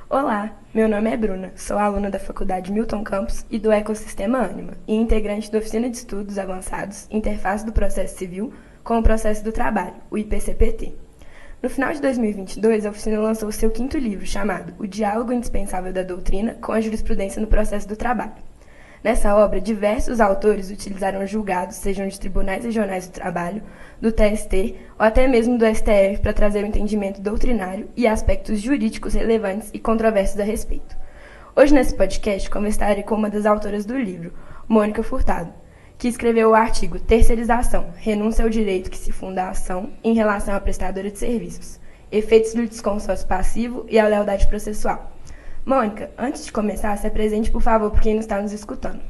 Olá, meu nome é Bruna, sou aluna da Faculdade Milton Campos e do Ecossistema Ânima, e integrante da Oficina de Estudos Avançados Interface do Processo Civil com o Processo do Trabalho, o IPCPT. No final de 2022, a oficina lançou seu quinto livro, chamado O Diálogo Indispensável da Doutrina com a Jurisprudência no Processo do Trabalho. Nessa obra, diversos autores utilizaram julgados, sejam de tribunais regionais do trabalho, do TST ou até mesmo do STF, para trazer o entendimento doutrinário e aspectos jurídicos relevantes e controversos a respeito. Hoje, nesse podcast, conversarei com uma das autoras do livro, Mônica Furtado, que escreveu o artigo Terceirização, renúncia ao direito que se funda a ação em relação à prestadora de serviços, efeitos do desconsórcio passivo e a lealdade processual. Mônica, antes de começar, se apresente, por favor, por quem não está nos escutando.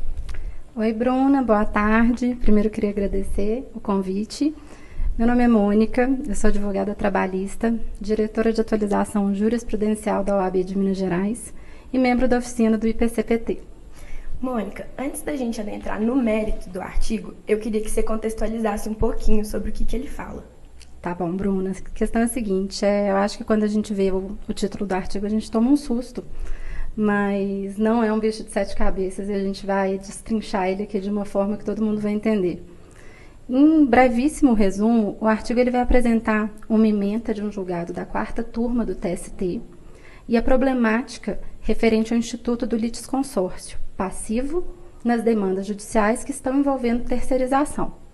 Oi, Bruna, boa tarde. Primeiro, eu queria agradecer o convite. Meu nome é Mônica, eu sou advogada trabalhista, diretora de atualização jurisprudencial da OAB de Minas Gerais e membro da oficina do IPCPT. Mônica, antes da gente adentrar no mérito do artigo, eu queria que você contextualizasse um pouquinho sobre o que ele fala. Tá bom, Bruna. A questão é a seguinte, eu acho que quando a gente vê o título do artigo, a gente toma um susto, mas não é um bicho de 7 cabeças e a gente vai destrinchar ele aqui de uma forma que todo mundo vai entender. Em brevíssimo resumo, o artigo ele vai apresentar uma ementa de um julgado da 4ª turma do TST e a problemática referente ao Instituto do Litisconsórcio passivo nas demandas judiciais que estão envolvendo terceirização.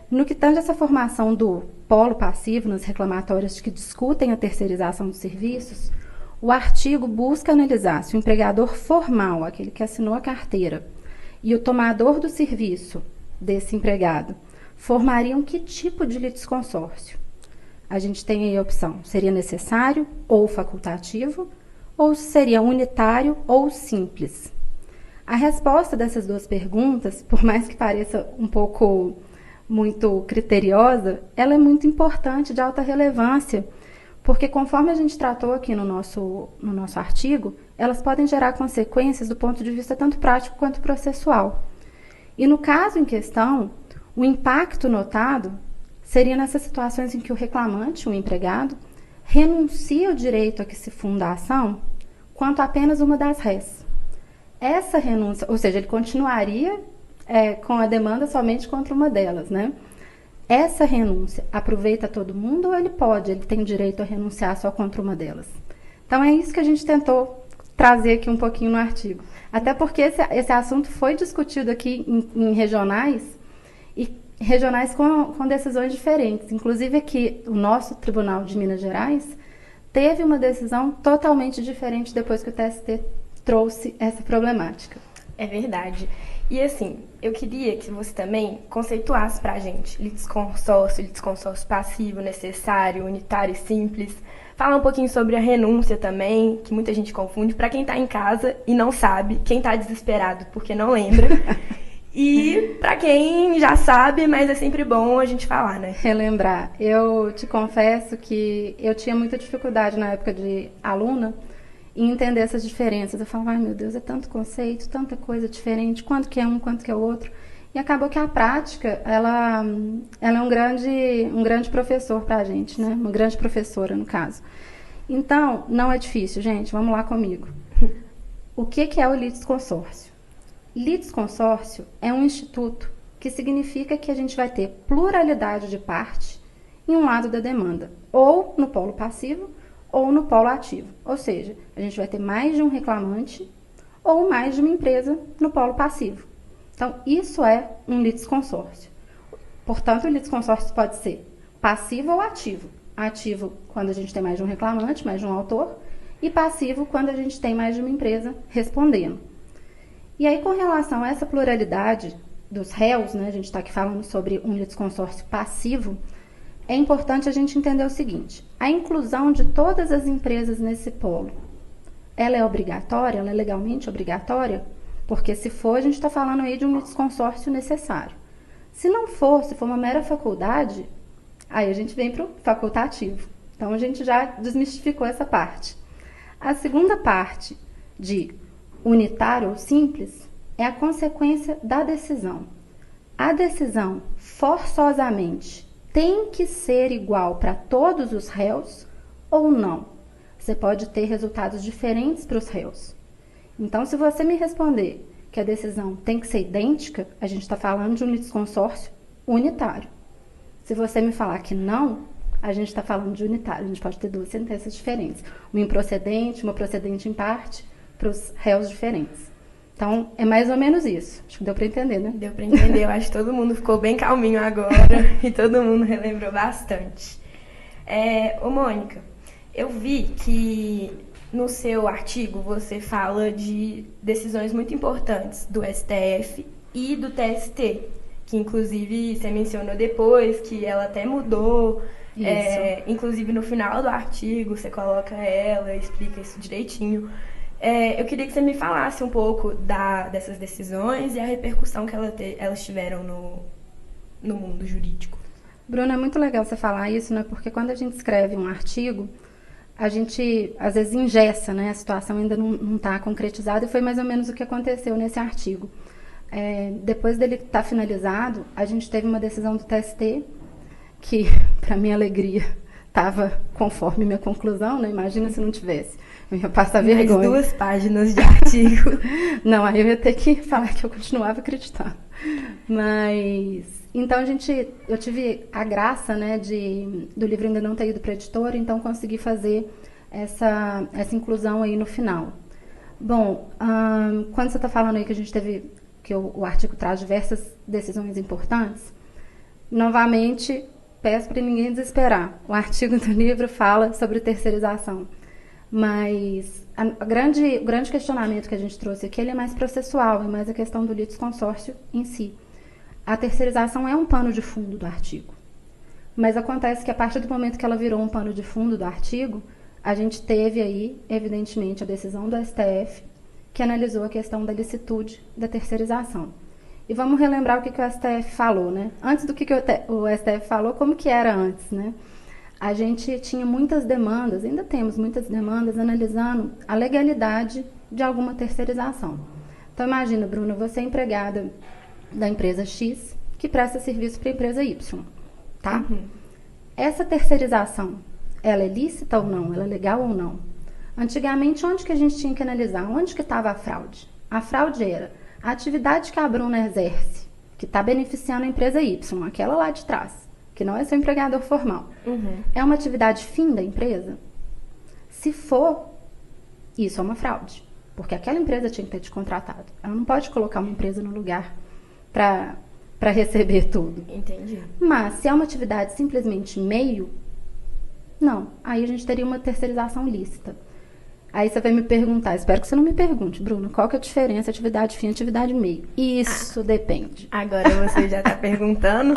No que tange essa formação do polo passivo nas reclamatórias que discutem a terceirização dos serviços, o artigo busca analisar se o empregador formal, aquele que assinou a carteira, e o tomador do serviço desse empregado formariam que tipo de litisconsórcio. A gente tem aí a opção, seria necessário ou facultativo, ou seria unitário ou simples. A resposta dessas duas perguntas, por mais que pareça um pouco muito criteriosa, ela é muito importante, de alta relevância, porque conforme a gente tratou aqui no nosso artigo, elas podem gerar consequências do ponto de vista tanto prático quanto processual. E no caso em questão, o impacto notado seria nessas situações em que o reclamante, o empregado, renuncia ao direito a que se funda a ação quanto a apenas uma das rés. Essa renúncia, ou seja, ele continuaria com a demanda somente contra uma delas, né? Essa renúncia aproveita todo mundo ou ele tem direito a renunciar só contra uma delas? Então é isso que a gente tentou trazer aqui um pouquinho no artigo. Até porque esse assunto foi discutido aqui em regionais, e regionais com decisões diferentes. Inclusive aqui, o nosso Tribunal de Minas Gerais teve uma decisão totalmente diferente depois que o TST trouxe essa problemática. É verdade. E assim, eu queria que você também conceituasse pra gente litisconsórcio passivo, necessário, unitário e simples. Falar um pouquinho sobre a renúncia também, que muita gente confunde, para quem tá em casa e não sabe, quem tá desesperado porque não lembra. E para quem já sabe, mas é sempre bom a gente falar, né? Relembrar. Eu te confesso que eu tinha muita dificuldade na época de aluna em entender essas diferenças. Eu falava, ai meu Deus, é tanto conceito, tanta coisa diferente, quanto que é um, quanto que é o outro. E acabou que a prática, ela é um grande professor pra gente, né? Uma grande professora, no caso. Então, não é difícil, gente, vamos lá comigo. O que é o litisconsórcio? Litisconsórcio é um instituto que significa que a gente vai ter pluralidade de parte em um lado da demanda, ou no polo passivo, ou no polo ativo. Ou seja, a gente vai ter mais de um reclamante ou mais de uma empresa no polo passivo. Então, isso é um litisconsórcio. Portanto, o litisconsórcio pode ser passivo ou ativo. Ativo quando a gente tem mais de um reclamante, mais de um autor, e passivo quando a gente tem mais de uma empresa respondendo. E aí, com relação a essa pluralidade dos réus, né, a gente está aqui falando sobre um litisconsórcio passivo, é importante a gente entender o seguinte: a inclusão de todas as empresas nesse polo, ela é obrigatória? Ela é legalmente obrigatória? Porque se for, a gente está falando aí de um litisconsórcio necessário. Se não for, se for uma mera faculdade, aí a gente vem para o facultativo. Então, a gente já desmistificou essa parte. A segunda parte de unitário ou simples é a consequência da decisão. A decisão, forçosamente, tem que ser igual para todos os réus ou não? você pode ter resultados diferentes para os réus. Então, se você me responder que a decisão tem que ser idêntica, a gente está falando de um litisconsórcio unitário. Se você me falar que não, a gente está falando de unitário. A gente pode ter duas sentenças diferentes. Uma improcedente, uma procedente em parte, para os réus diferentes. Então, é mais ou menos isso. Acho que deu para entender, né? Deu para entender. Eu acho que todo mundo ficou bem calminho agora e todo mundo relembrou bastante. Ô, Mônica, eu vi que no seu artigo você fala de decisões muito importantes do STF e do TST, que inclusive você mencionou depois que ela até mudou. Inclusive no final do artigo você coloca ela, explica isso direitinho. Eu queria que você me falasse um pouco dessas decisões e a repercussão que elas tiveram no mundo jurídico. Bruna, é muito legal você falar isso, né? Porque quando a gente escreve um artigo, a gente às vezes engessa, né? A situação ainda não está concretizada e foi mais ou menos o que aconteceu nesse artigo. Depois dele estar finalizado, a gente teve uma decisão do TST que, para minha alegria, estava conforme minha conclusão, né? Imagina se não tivesse. Eu ia passar vergonha. Mais 2 páginas de artigo. Não, aí eu ia ter que falar que eu continuava acreditando. Mas, então eu tive a graça, né, do livro ainda não ter ido para a editora, então consegui fazer essa inclusão aí no final. Bom, quando você está falando aí que a gente teve, que o artigo traz diversas decisões importantes, novamente, peço para ninguém desesperar. O artigo do livro fala sobre terceirização. Mas o grande questionamento que a gente trouxe aqui ele é mais processual, é mais a questão do litisconsórcio em si. A terceirização é um pano de fundo do artigo. Mas acontece que a partir do momento que ela virou um pano de fundo do artigo, a gente teve aí, evidentemente, a decisão do STF, que analisou a questão da licitude da terceirização. E vamos relembrar o que o STF falou, né? Antes do que o STF falou, como que era antes, né? A gente tinha muitas demandas, ainda temos muitas demandas, analisando a legalidade de alguma terceirização. Então, imagina, Bruna, você é empregada da empresa X, que presta serviço para a empresa Y, tá? Uhum. Essa terceirização, ela é lícita ou não? Ela é legal ou não? Antigamente, onde que a gente tinha que analisar? Onde que estava a fraude? A fraude era a atividade que a Bruna exerce, que está beneficiando a empresa Y, aquela lá de trás, que não é seu empregador formal. Uhum. É uma atividade fim da empresa? Se for, isso é uma fraude. Porque aquela empresa tinha que ter te contratado. Ela não pode colocar uma empresa no lugar para receber tudo. Entendi. Mas se é uma atividade simplesmente meio, não. Aí a gente teria uma terceirização lícita. Aí você vai me perguntar, espero que você não me pergunte, Bruno, qual que é a diferença atividade fim e atividade meio? Isso depende. Agora você já está perguntando.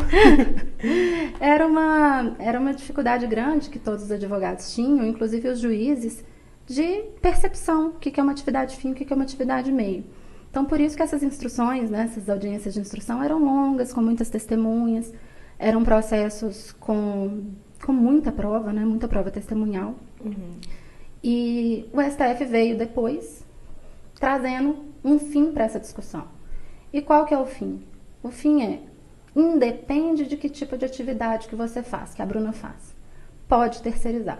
Era uma dificuldade grande que todos os advogados tinham, inclusive os juízes, de percepção, o que é uma atividade fim e o que é uma atividade meio. Então, por isso que essas instruções, né, essas audiências de instrução eram longas, com muitas testemunhas, eram processos com muita prova, né, muita prova testemunhal. Uhum. E o STF veio depois, trazendo um fim para essa discussão. E qual que é o fim? O fim é, independe de que tipo de atividade que você faz, que a Bruna faz. Pode terceirizar.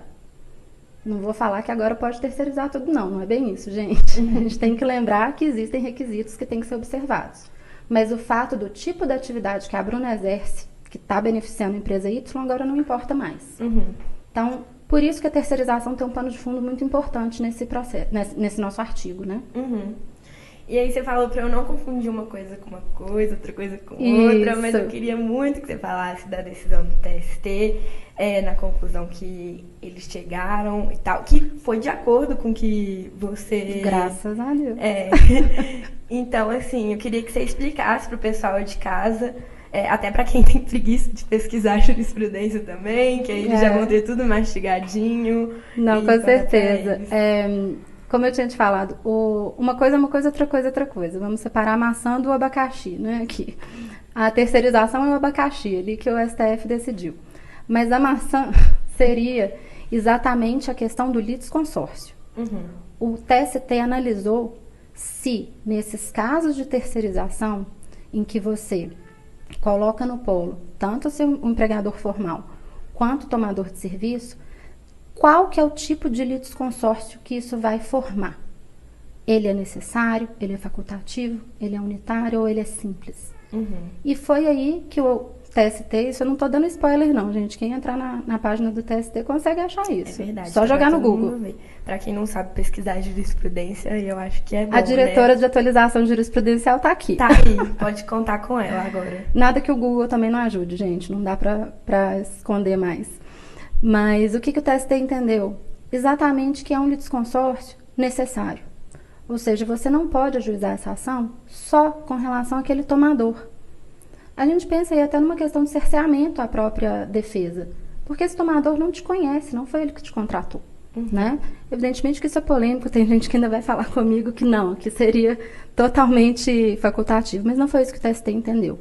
Não vou falar que agora pode terceirizar tudo, não é bem isso, gente. A gente tem que lembrar que existem requisitos que têm que ser observados. Mas o fato do tipo de atividade que a Bruna exerce, que está beneficiando a empresa Y, agora não importa mais. Uhum. Então, por isso que a terceirização tem um pano de fundo muito importante nesse processo, nesse nosso artigo, né? Uhum. E aí você falou para eu não confundir uma coisa com uma coisa, outra coisa com outra, mas eu queria muito que você falasse da decisão do TST, na conclusão que eles chegaram e tal, que foi de acordo com que você... Graças a Deus. Então, assim, eu queria que você explicasse para o pessoal de casa, até para quem tem preguiça de pesquisar jurisprudência também, que aí eles já vão ter tudo mastigadinho. Não, com certeza. Como eu tinha te falado, uma coisa é uma coisa, outra coisa é outra coisa. Vamos separar a maçã do abacaxi, né? Aqui. A terceirização é o abacaxi, ali que o STF decidiu. Mas a maçã seria exatamente a questão do litisconsórcio. Uhum. O TST analisou se, nesses casos de terceirização, em que você coloca no polo tanto o seu empregador formal quanto o tomador de serviço, qual que é o tipo de litisconsórcio que isso vai formar. Ele é necessário, ele é facultativo, ele é unitário ou ele é simples. E foi aí que o TST, isso eu não estou dando spoiler não, gente, quem entrar na página do TST consegue achar isso. É verdade. Só jogar no Google. Para quem não sabe pesquisar jurisprudência, eu acho que é bom, A diretora né? de atualização jurisprudencial está aqui. Tá aí, pode contar com ela agora. Nada que o Google também não ajude, gente, não dá para esconder mais. Mas o que o TST entendeu? Exatamente que é um litisconsórcio necessário. Ou seja, você não pode ajuizar essa ação só com relação àquele tomador. A gente pensa aí até numa questão de cerceamento à própria defesa. Porque esse tomador não te conhece, não foi ele que te contratou. Né? Evidentemente que isso é polêmico, tem gente que ainda vai falar comigo que não, que seria totalmente facultativo. Mas não foi isso que o TST entendeu.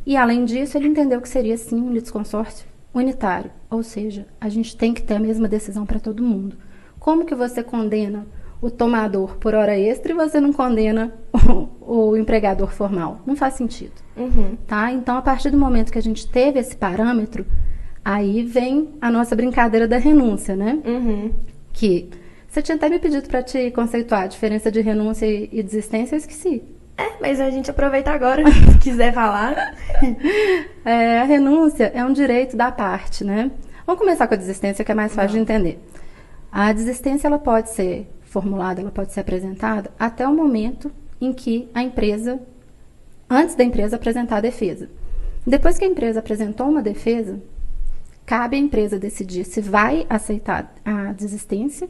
E além disso, ele entendeu que seria sim um litisconsórcio unitário. Ou seja, a gente tem que ter a mesma decisão para todo mundo. Como que você condena o tomador por hora extra e você não condena o empregador formal? Não faz sentido. Tá? Então, a partir do momento que a gente teve esse parâmetro, aí vem a nossa brincadeira da renúncia, né? Que você tinha até me pedido para te conceituar a diferença de renúncia e desistência, eu esqueci. Mas a gente aproveita agora, se quiser falar. A renúncia é um direito da parte, né? Vamos começar com a desistência, que é mais fácil de entender. A desistência, ela pode ser formulada, ela pode ser apresentada até o momento em que a empresa, antes da empresa apresentar a defesa. Depois que a empresa apresentou uma defesa, cabe à empresa decidir se vai aceitar a desistência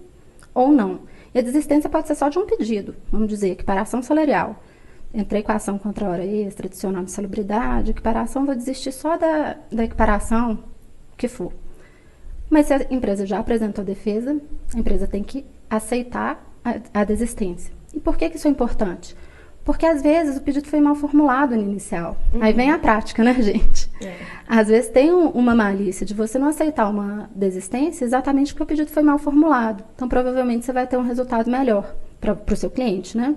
ou não. E a desistência pode ser só de um pedido, vamos dizer, equiparação salarial. Entrei com a ação contra a hora extra, adicional de salubridade, equiparação, vou desistir só da equiparação, o que for. Mas se a empresa já apresentou a defesa, a empresa tem que aceitar a desistência. E por que isso é importante? Porque às vezes o pedido foi mal formulado no inicial. Aí vem a prática, né, gente? Às vezes tem uma malícia de você não aceitar uma desistência exatamente porque o pedido foi mal formulado. Então, provavelmente, você vai ter um resultado melhor para o seu cliente, né?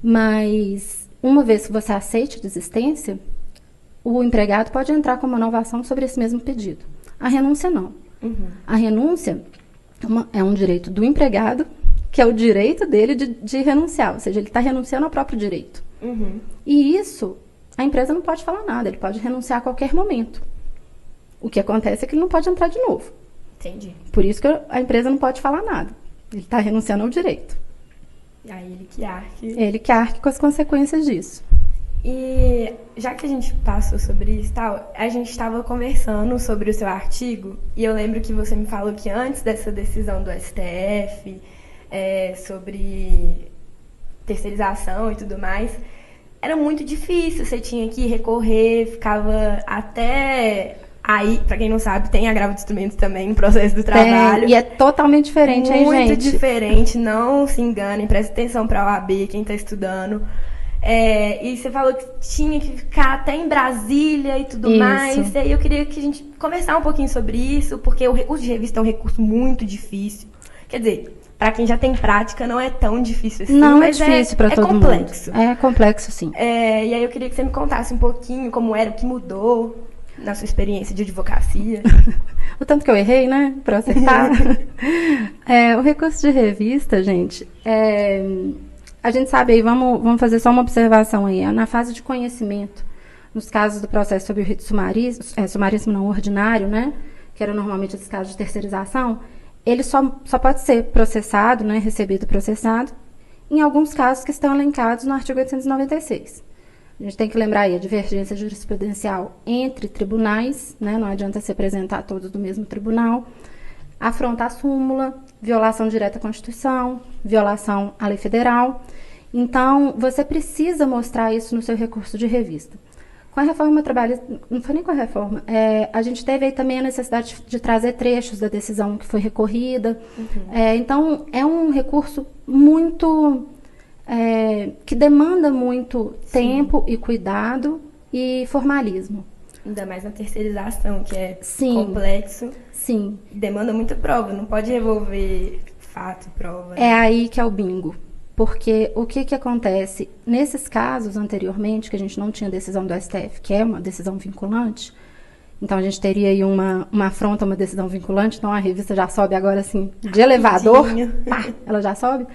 Mas, uma vez que você aceite a desistência, o empregado pode entrar com uma nova ação sobre esse mesmo pedido. A renúncia, não. A renúncia é um direito do empregado, que é o direito dele de renunciar, ou seja, ele está renunciando ao próprio direito. E isso, a empresa não pode falar nada, ele pode renunciar a qualquer momento. O que acontece é que ele não pode entrar de novo. Entendi. Por isso que a empresa não pode falar nada. Ele está renunciando ao direito. E aí ele que arque. Ele que arque com as consequências disso. E já que a gente passou sobre isso e tal, a gente estava conversando sobre o seu artigo, e eu lembro que você me falou que antes dessa decisão do STF, sobre terceirização e tudo mais, era muito difícil, você tinha que recorrer, ficava até... Aí, pra quem não sabe, tem agravo de instrumentos também no processo do trabalho. E é totalmente diferente, hein, gente? Muito diferente, não se enganem, presta atenção pra OAB, quem tá estudando. E você falou que tinha que ficar até em Brasília e tudo mais. E aí eu queria que a gente conversasse um pouquinho sobre isso, porque o recurso de revista é um recurso muito difícil. Quer dizer, para quem já tem prática, não é tão difícil assim. Não mas é difícil para todo mundo. É complexo. É complexo, sim. E aí eu queria que você me contasse um pouquinho como era, o que mudou na sua experiência de advocacia. O tanto que eu errei, né? Para acertar. O recurso de revista, gente, a gente sabe aí, vamos fazer só uma observação aí. Na fase de conhecimento, nos casos do processo sobre o rito sumaríssimo não ordinário, né? Que era normalmente esses casos de terceirização, ele só pode ser processado, né? Recebido processado, em alguns casos que estão elencados no artigo 896. A gente tem que lembrar aí a divergência jurisprudencial entre tribunais, né? Não adianta se apresentar todos do mesmo tribunal. Afronta à súmula, violação direta à Constituição, violação à lei federal. Então, você precisa mostrar isso no seu recurso de revista. Com a reforma trabalhista, não foi nem com a reforma, a gente teve aí também a necessidade de trazer trechos da decisão que foi recorrida. Então, é um recurso muito... que demanda muito tempo e cuidado e formalismo. Ainda mais na terceirização, que é complexo. Sim. Demanda muita prova, não pode revolver fato e prova. É aí que é o bingo. Porque o que acontece? Nesses casos anteriormente, que a gente não tinha decisão do STF, que é uma decisão vinculante, Então, a gente teria aí uma afronta, uma decisão vinculante. Então, a revista já sobe agora, assim, de elevador. Pá, ela já sobe.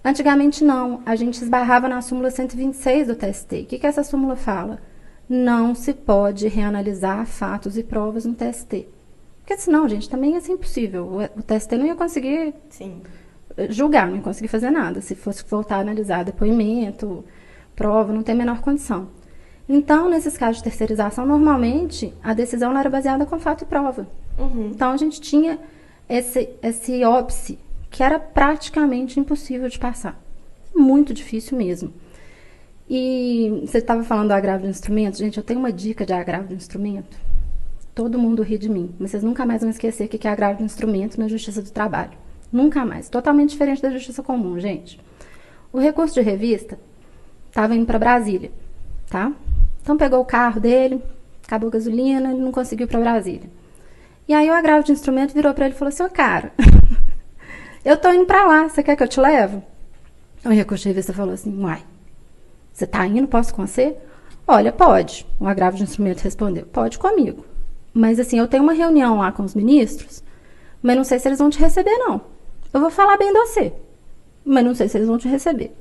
Antigamente, não. A gente esbarrava na súmula 126 do TST. O que essa súmula fala? Não se pode reanalisar fatos e provas no TST. Porque senão, gente, também ia ser impossível. O TST não ia conseguir julgar, não ia conseguir fazer nada. Se fosse voltar a analisar depoimento, prova, não tem a menor condição. Então, nesses casos de terceirização, normalmente, a decisão era baseada com fato e prova. Então, a gente tinha esse óbice, que era praticamente impossível de passar. Muito difícil mesmo. E você estava falando do agravo de instrumento. Gente, eu tenho uma dica de agravo de instrumento. Todo mundo ri de mim, mas vocês nunca mais vão esquecer o que é agravo de instrumento na Justiça do Trabalho. Nunca mais. Totalmente diferente da Justiça Comum, gente. O recurso de revista estava indo para Brasília, tá? Então, pegou o carro dele, acabou a gasolina, ele não conseguiu ir para Brasília. E aí, o agravo de instrumento virou para ele e falou assim, cara, eu tô indo para lá, você quer que eu te leve? O recurso de revista falou assim, uai, você tá indo, posso com você? Olha, pode. O agravo de instrumento respondeu, pode comigo. Mas, assim, eu tenho uma reunião lá com os ministros, mas não sei se eles vão te receber, não. Eu vou falar bem de você, mas não sei se eles vão te receber.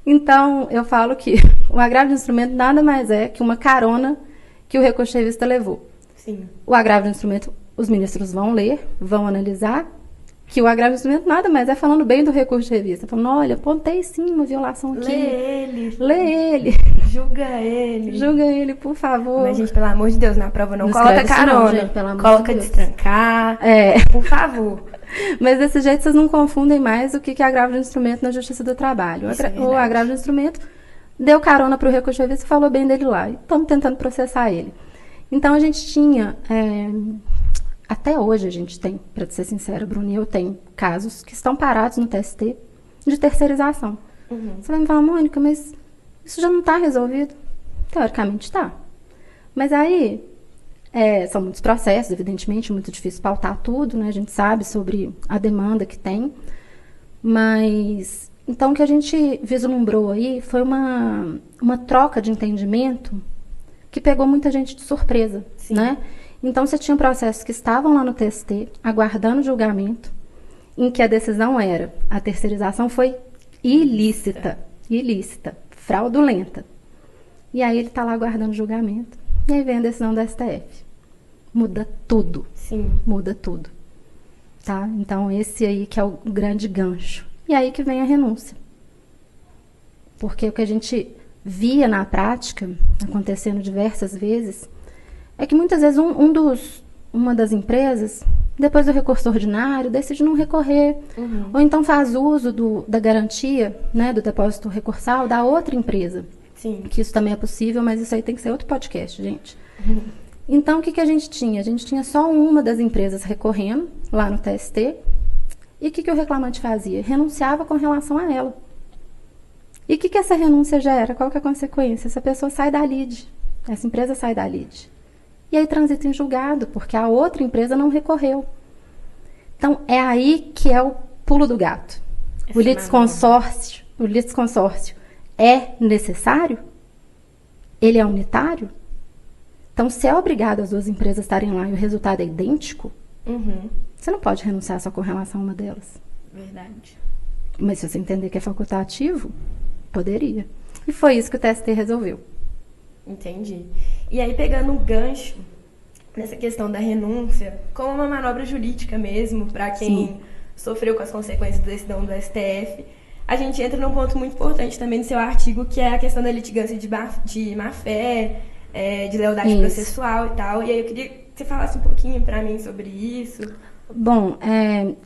Então, eu falo que o agravo de instrumento nada mais é que uma carona que o recurso de revista levou. Sim. O agravo de instrumento, os ministros vão ler, vão analisar, que o agravo de instrumento nada mais é falando bem do recurso de revista. Falando, olha, apontei sim uma violação aqui. Lê ele. Julga ele, por favor. Mas, gente, pelo amor de Deus, na prova não coloca carona. Não, gente, coloca destrancar. Por favor. Mas desse jeito vocês não confundem mais o que é agravo de instrumento na Justiça do Trabalho. O agravo de instrumento deu carona para o recurso de revista e falou bem dele lá. E estamos tentando processar ele. Então, a gente tinha... até hoje a gente tem, para ser sincera, Bruna, eu tenho casos que estão parados no TST de terceirização. Você vai me falar, Mônica, mas isso já não está resolvido? Teoricamente está. Mas aí... são muitos processos, evidentemente, muito difícil pautar tudo, né? A gente sabe sobre a demanda que tem, mas então o que a gente vislumbrou aí foi uma troca de entendimento que pegou muita gente de surpresa, né? Então você tinha processos que estavam lá no TST, aguardando julgamento, em que a decisão era, a terceirização foi ilícita, fraudulenta. E aí ele está lá aguardando julgamento. E aí vem a decisão do STF. Muda tudo. Sim. Muda tudo. Tá? Então, esse aí que é o grande gancho. E aí que vem a renúncia. Porque o que a gente via na prática, acontecendo diversas vezes, é que muitas vezes uma das empresas, depois do recurso ordinário, decide não recorrer. Ou então faz uso da garantia, né, do depósito recursal da outra empresa. Sim. Que isso também é possível, mas isso aí tem que ser outro podcast, gente. Então, o que a gente tinha? A gente tinha só uma das empresas recorrendo lá no TST. E o que o reclamante fazia? Renunciava com relação a ela. E o que essa renúncia gera? Qual que é a consequência? Essa pessoa sai da lide. Essa empresa sai da lide. E aí transita em julgado, porque a outra empresa não recorreu. Então, é aí que é o pulo do gato. O litisconsórcio é necessário? Ele é unitário? Então, se é obrigado as duas empresas estarem lá e o resultado é idêntico, você não pode renunciar só com relação a uma delas. Verdade. Mas se você entender que é facultativo, poderia. E foi isso que o TST resolveu. Entendi. E aí, pegando um gancho nessa questão da renúncia, como uma manobra jurídica mesmo, para quem sofreu com as consequências da decisão do STF, a gente entra num ponto muito importante também no seu artigo, que é a questão da litigância de má-fé, de lealdade processual e tal. E aí eu queria que você falasse um pouquinho para mim sobre isso. Bom,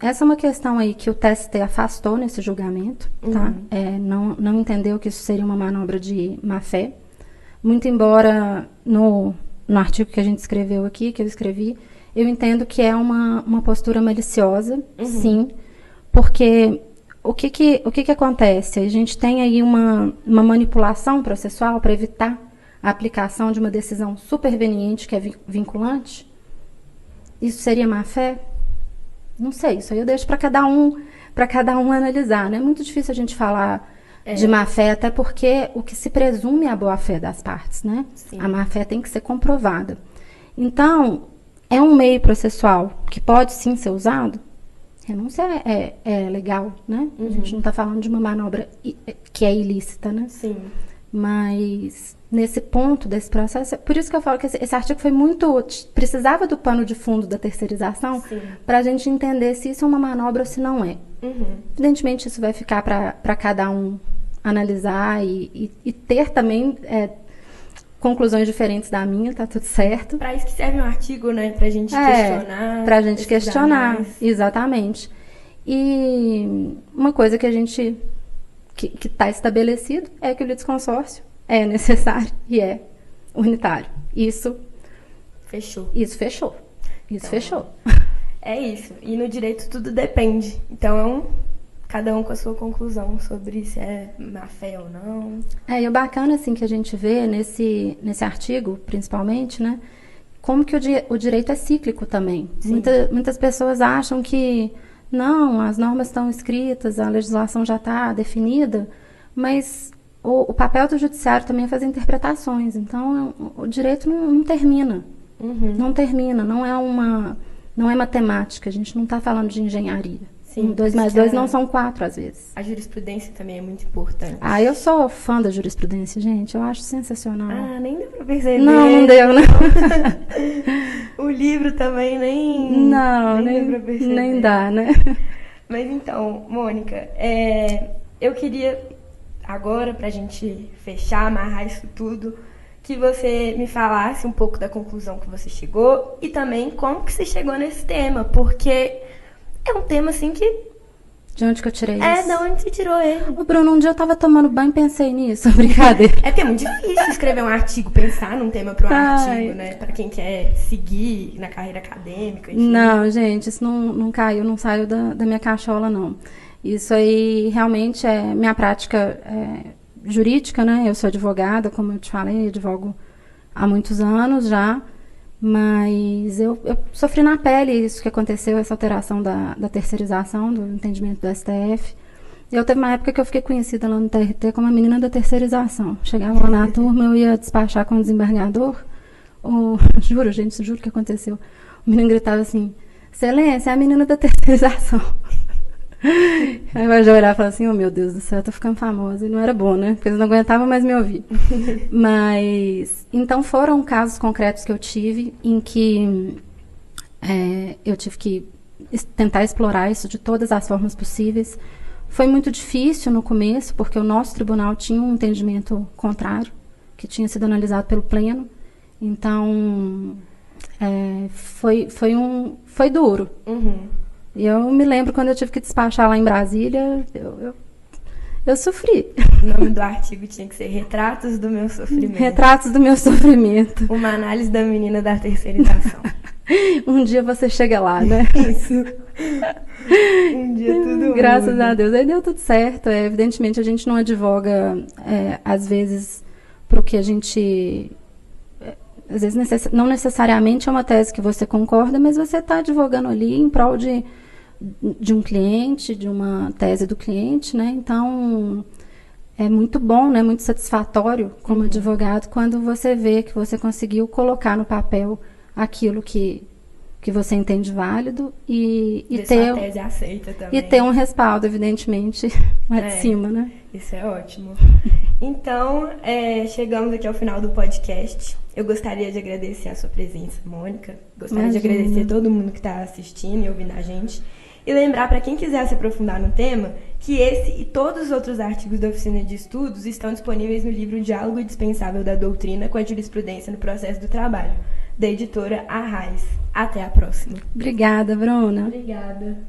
essa é uma questão aí que o TST afastou nesse julgamento, tá? Não entendeu que isso seria uma manobra de má-fé. Muito embora no artigo que a gente escreveu aqui, que eu escrevi, eu entendo que é uma postura maliciosa, sim, porque o que acontece? A gente tem aí uma manipulação processual para evitar a aplicação de uma decisão superveniente que é vinculante. Isso seria má-fé? Não sei, isso aí eu deixo para cada um analisar, né? É muito difícil a gente falar de má-fé, até porque o que se presume é a boa-fé das partes, né? Sim. A má-fé tem que ser comprovada. Então, é um meio processual que pode sim ser usado? Renúncia é legal, né? A gente não está falando de uma manobra que é ilícita, né? Sim. Mas nesse ponto desse processo, por isso que eu falo que esse artigo foi muito... Precisava do pano de fundo da terceirização para a gente entender se isso é uma manobra ou se não é. Evidentemente, isso vai ficar para cada um analisar e ter também conclusões diferentes da minha, tá tudo certo. Para isso que serve um artigo, né? Para a gente questionar. Para a gente questionar, exatamente. E uma coisa que a gente... que está estabelecido é que o litisconsórcio é necessário e é unitário. Isso fechou. É isso. E no direito tudo depende. Então, cada um com a sua conclusão sobre se é má fé ou não. E o bacana, assim, que a gente vê nesse artigo, principalmente, né? Como que o direito é cíclico também. Muitas pessoas acham que não, as normas estão escritas, a legislação já está definida, mas o papel do judiciário também é fazer interpretações. Então, o direito não termina. Não termina, não é matemática, a gente não está falando de engenharia. 2 mais 2 não são 4, às vezes. A jurisprudência também é muito importante. Eu sou fã da jurisprudência, gente. Eu acho sensacional. Nem deu pra perceber. Não deu, não. O livro também nem deu pra perceber. Nem dá, né? Mas então, Mônica, eu queria agora, pra gente fechar, amarrar isso tudo, que você me falasse um pouco da conclusão que você chegou e também como que você chegou nesse tema, porque é um tema, assim, que... De onde que eu tirei isso? De onde você tirou ele? Ô, Bruno, um dia eu tava tomando banho e pensei nisso, brincadeira. É que é muito difícil escrever um artigo, pensar num tema para um artigo, né? Pra quem quer seguir na carreira acadêmica, enfim. Não, gente, isso não caiu, não saiu da minha cachola, não. Isso aí realmente é minha prática jurídica, né? Eu sou advogada, como eu te falei, advogo há muitos anos já. Mas eu sofri na pele isso que aconteceu, essa alteração da terceirização, do entendimento do STF. Eu teve uma época que eu fiquei conhecida lá no TRT como a menina da terceirização. Chegava lá na turma, eu ia despachar com o desembargador. Juro, gente, juro que aconteceu. O menino gritava assim, Excelência, é a menina da terceirização. Aí eu já olhava e falava assim, oh meu Deus do céu, eu tô ficando famosa. E não era bom, né? Porque eles não aguentavam mais me ouvir. Mas, então foram casos concretos que eu tive em que eu tive que tentar explorar isso de todas as formas possíveis. Foi muito difícil no começo, porque o nosso tribunal tinha um entendimento contrário, que tinha sido analisado pelo Pleno. Então, foi duro. E eu me lembro quando eu tive que despachar lá em Brasília, eu sofri. O nome do artigo tinha que ser Retratos do Meu Sofrimento. Retratos do Meu Sofrimento. Uma análise da menina da terceirização. Um dia você chega lá, né? Isso. Um dia tudo Graças muda. a Deus. Aí deu tudo certo. Evidentemente, a gente não advoga, às vezes, para o que a gente... Às vezes, não necessariamente é uma tese que você concorda, mas você está advogando ali em prol de um cliente, de uma tese do cliente, né? Então, é muito bom, né? Muito satisfatório como advogado quando você vê que você conseguiu colocar no papel aquilo que você entende válido e ter a tese aceita também. E ter um respaldo, evidentemente, lá de cima, né? Isso é ótimo. Então, chegamos aqui ao final do podcast. Eu gostaria de agradecer a sua presença, Mônica. Gostaria de agradecer a todo mundo que está assistindo e ouvindo a gente. E lembrar para quem quiser se aprofundar no tema que esse e todos os outros artigos da Oficina de Estudos estão disponíveis no livro Diálogo Indispensável da Doutrina com a Jurisprudência no Processo do Trabalho, da editora Arraiz. Até a próxima. Obrigada, Bruna. Obrigada.